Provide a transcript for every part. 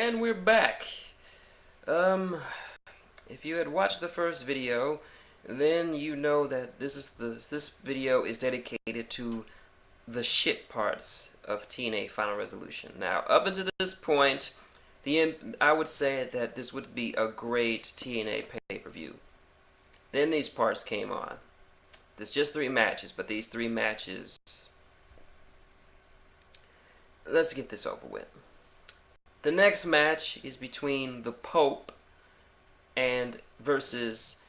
And we're back. If you had watched the first video, then you know that this video is dedicated to the shit parts of TNA Final Resolution. Now, up until this point, I would say that this would be a great TNA pay-per-view. Then these parts came on. There's just 3 matches, but these 3 matches... Let's get this over with. The next match is between the Pope and versus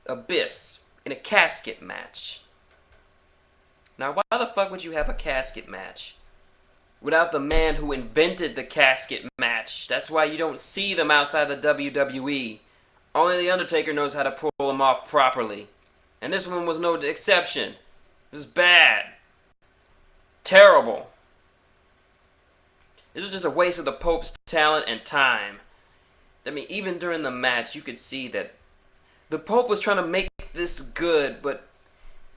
Abyss in a casket match. Now, why the fuck would you have a casket match without the man who invented the casket match? That's why you don't see them outside the WWE. Only The Undertaker knows how to pull them off properly. And this one was no exception. It was bad. Terrible. This is just a waste of the Pope's talent and time. I mean, even during the match, you could see that the Pope was trying to make this good, but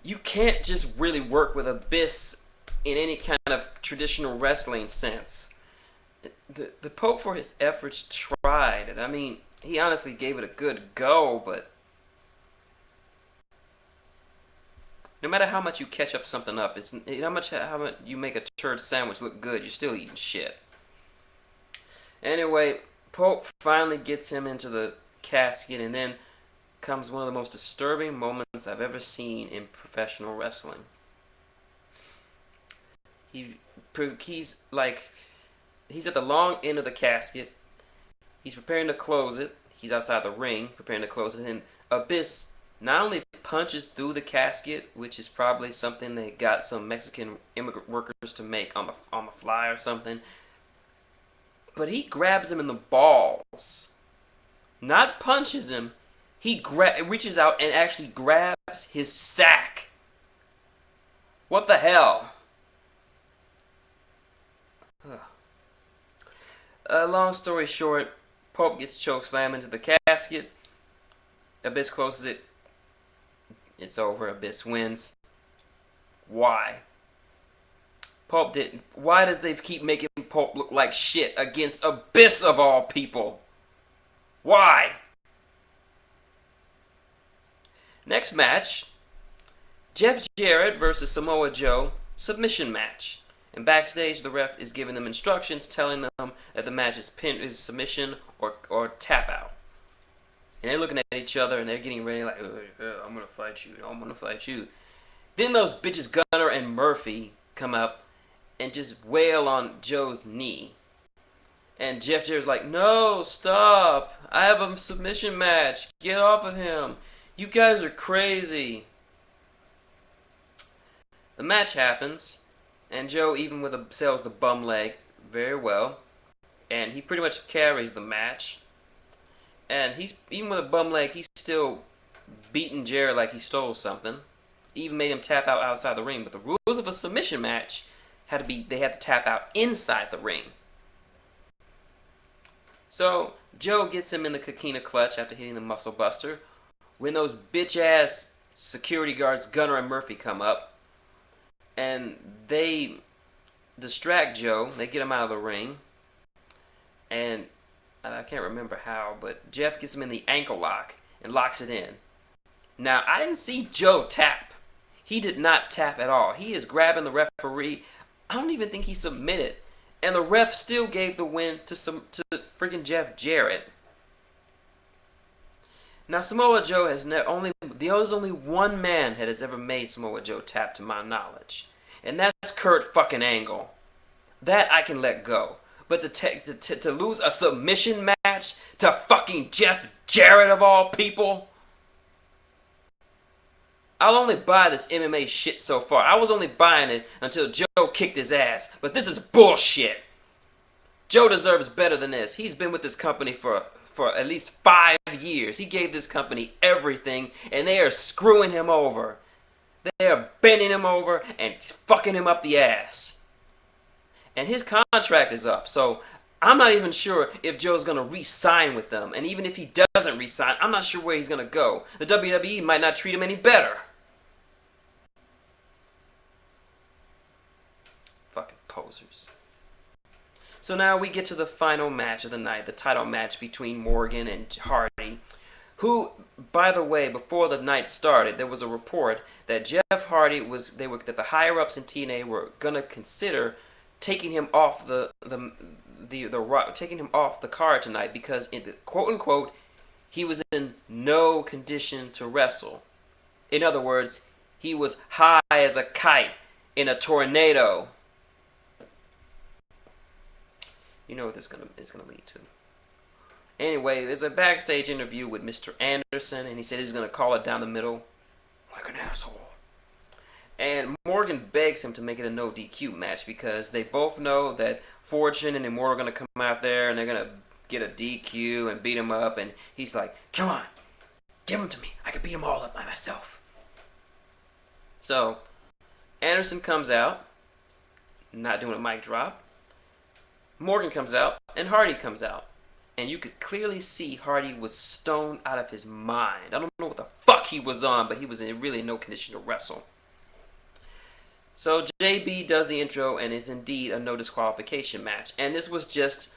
you can't just really work with Abyss in any kind of traditional wrestling sense. The Pope, for his efforts, tried. And I mean, he honestly gave it a good go, but no matter how much you ketchup something up, it's how much you make a turd sandwich look good, you're still eating shit. Anyway, Pope finally gets him into the casket, and then comes one of the most disturbing moments I've ever seen in professional wrestling. He's at the long end of the casket. He's preparing to close it. He's outside the ring, preparing to close it, and Abyss not only punches through the casket, which is probably something they got some Mexican immigrant workers to make on the fly or something, but he grabs him in the balls. Not punches him. He reaches out and actually grabs his sack. What the hell? Long story short, Pope gets chokeslammed into the casket. Abyss closes it. It's over. Abyss wins. Why? Pope didn't. Why does they keep making Pope look like shit against Abyss of all people? Why? Next match, Jeff Jarrett versus Samoa Joe, submission match. And backstage, the ref is giving them instructions, telling them that the match is submission or tap out. And they're looking at each other and they're getting ready like, I'm gonna fight you, I'm gonna fight you. Then those bitches Gunner and Murphy come up and just wail on Joe's knee. And Jeff Jarrett's like, no, stop. I have a submission match. Get off of him. You guys are crazy. The match happens, and Joe even sells the bum leg very well. And he pretty much carries the match. And even with a bum leg, he's still beating Jarrett like he stole something. Even made him tap out outside the ring. But the rules of a submission match they had to tap out inside the ring. So Joe gets him in the Coquina clutch after hitting the muscle buster. When those bitch ass security guards Gunner and Murphy come up, and they distract Joe, they get him out of the ring, and I can't remember how, but Jeff gets him in the ankle lock and locks it in. Now, I didn't see Joe tap. He did not tap at all. He is grabbing the referee. I don't even think he submitted. And the ref still gave the win to freaking Jeff Jarrett. Now, Samoa Joe there's only one man that has ever made Samoa Joe tap to my knowledge. And that's Kurt fucking Angle. That I can let go. But to lose a submission match to fucking Jeff Jarrett of all people? I'll only buy this MMA shit so far. I was only buying it until Joe kicked his ass. But this is bullshit. Joe deserves better than this. He's been with this company for at least 5 years. He gave this company everything, and they are screwing him over. They are bending him over and fucking him up the ass. And his contract is up, so I'm not even sure if Joe's going to re-sign with them. And even if he doesn't re-sign, I'm not sure where he's going to go. The WWE might not treat him any better. Fucking posers. So now we get to the final match of the night, the title match between Morgan and Hardy, who, by the way, before the night started, there was a report that Jeff Hardy that the higher ups in TNA were gonna consider taking him off taking him off the card tonight because, in the, quote unquote, he was in no condition to wrestle. In other words, he was high as a kite in a tornado. You know what this is gonna lead to. Anyway, there's a backstage interview with Mr. Anderson, and he said he's gonna call it down the middle like an asshole. And Morgan begs him to make it a no DQ match because they both know that Fortune and Immortal are gonna come out there and they're gonna get a DQ and beat him up. And he's like, "Come on, give him to me. I can beat them all up by myself." So Anderson comes out, not doing a mic drop. Morgan comes out, and Hardy comes out. And you could clearly see Hardy was stoned out of his mind. I don't know what the fuck he was on, but he was really in no condition to wrestle. So JB does the intro, and it's indeed a no disqualification match. And this was just...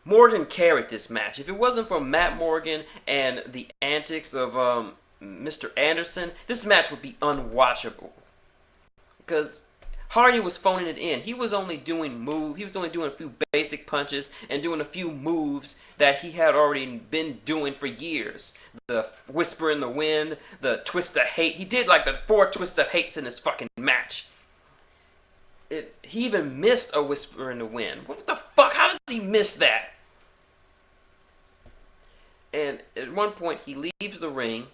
Morgan carried this match. If it wasn't for Matt Morgan and the antics of Mr. Anderson, this match would be unwatchable. Because Hardy was phoning it in. He was only doing a few basic punches and doing a few moves that he had already been doing for years. The Whisper in the Wind, the Twist of Hate. He did like the 4 Twist of Hates in this fucking match. He even missed a Whisper in the Wind. What the fuck? How does he miss that? And at one point, he leaves the ring.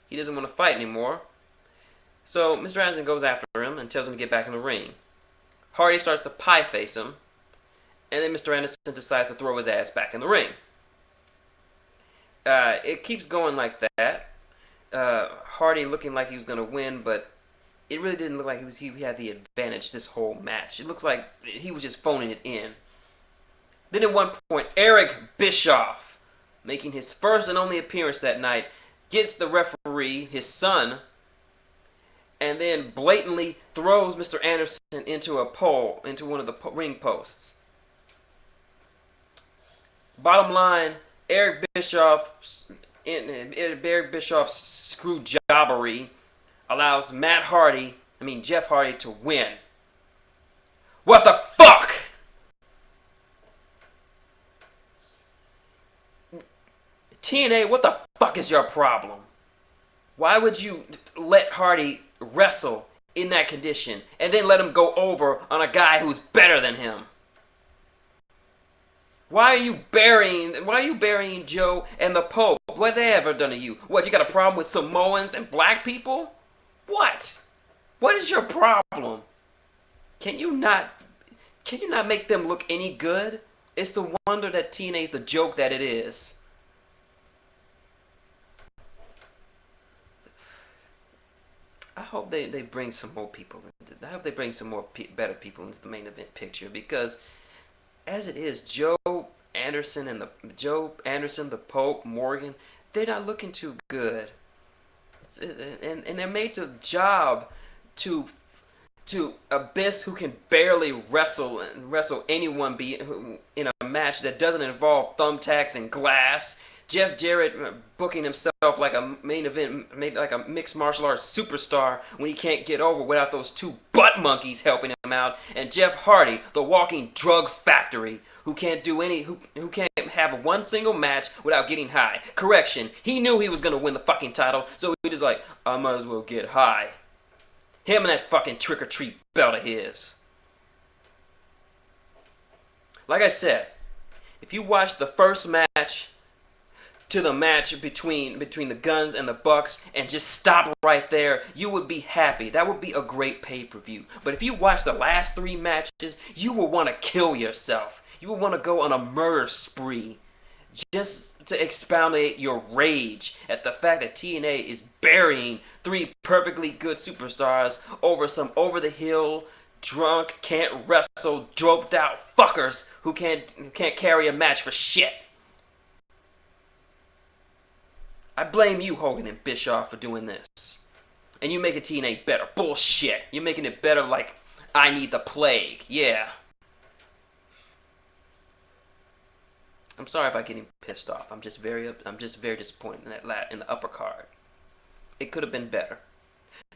He doesn't want to fight anymore. So Mr. Anderson goes after him and tells him to get back in the ring. Hardy starts to pie face him, and then Mr. Anderson decides to throw his ass back in the ring. It keeps going like that. Hardy looking like he was going to win, but it really didn't look like he had the advantage this whole match. It looks like he was just phoning it in. Then at one point, Eric Bischoff, making his first and only appearance that night, gets the referee, his son, and then blatantly throws Mr. Anderson into one of the ring posts. Bottom line, Eric Bischoff's screw jobbery allows Jeff Hardy to win. What the fuck? TNA, what the fuck is your problem? Why would you let Hardy wrestle in that condition and then let him go over on a guy who's better than him? Why are you burying Joe and the Pope? What have they ever done to you? What, you got a problem with Samoans and black people? What? What is your problem? Can you not make them look any good? It's the wonder that TNA is the joke that it is. I hope they bring some more people. I hope they bring some more better people into the main event picture, because as it is, Joe Anderson, the Pope, Morgan, they're not looking too good. And they're made to job to Abyss, who can barely wrestle anyone in a match that doesn't involve thumbtacks and glass. Jeff Jarrett booking himself like a main event, maybe like a mixed martial arts superstar when he can't get over without those 2 butt monkeys helping him out. And Jeff Hardy, the walking drug factory, who can't have one single match without getting high. Correction, he knew he was going to win the fucking title, so he was like, I might as well get high. Him and that fucking trick-or-treat belt of his. Like I said, if you watch the first match to the match between the Guns and the Bucks and just stop right there, you would be happy. That would be a great pay-per-view. But if you watch the last 3 matches, you will want to kill yourself. You will want to go on a murder spree just to expoundate your rage at the fact that TNA is burying 3 perfectly good superstars over some over-the-hill, drunk, can't wrestle, doped out fuckers who can't carry a match for shit. I blame you, Hogan and Bischoff, for doing this. And you making TNA better. Bullshit. You're making it better like I need the plague. Yeah. I'm sorry if I get him pissed off. I'm just very disappointed in in the upper card. It could have been better.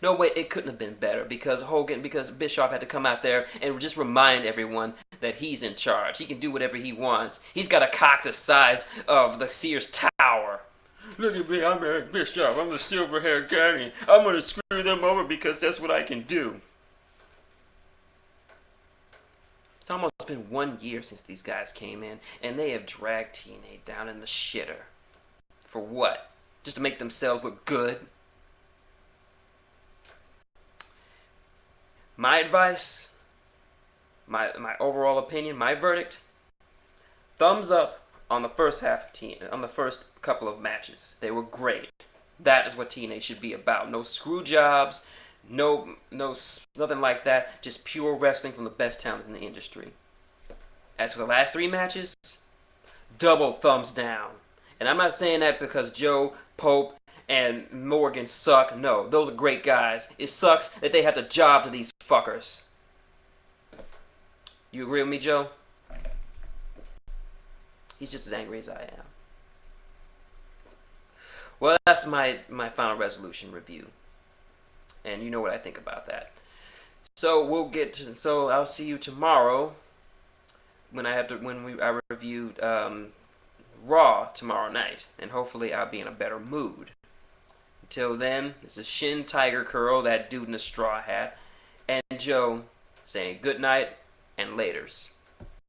No, wait, it couldn't have been better because Bischoff had to come out there and just remind everyone that he's in charge. He can do whatever he wants. He's got a cock the size of the Sears Tower. Look at me, I'm Eric Bischoff. I'm the silver-haired guy. I'm going to screw them over because that's what I can do. It's almost been 1 year since these guys came in, and they have dragged TNA down in the shitter. For what? Just to make themselves look good? My advice, my overall opinion, my verdict, thumbs up on the first half of TNA, on the first couple of matches. They were great. That is what TNA should be about. No screw jobs, nothing like that. Just pure wrestling from the best talents in the industry. As for the last 3 matches, double thumbs down. And I'm not saying that because Joe, Pope, and Morgan suck. No, those are great guys. It sucks that they have to job to these fuckers. You agree with me, Joe? He's just as angry as I am. Well, that's my final resolution review. And you know what I think about that. So I'll see you tomorrow when I reviewed Raw tomorrow night, and hopefully I'll be in a better mood. Until then, this is shintigercurl, that dude in a straw hat, and Joe saying good night and laters.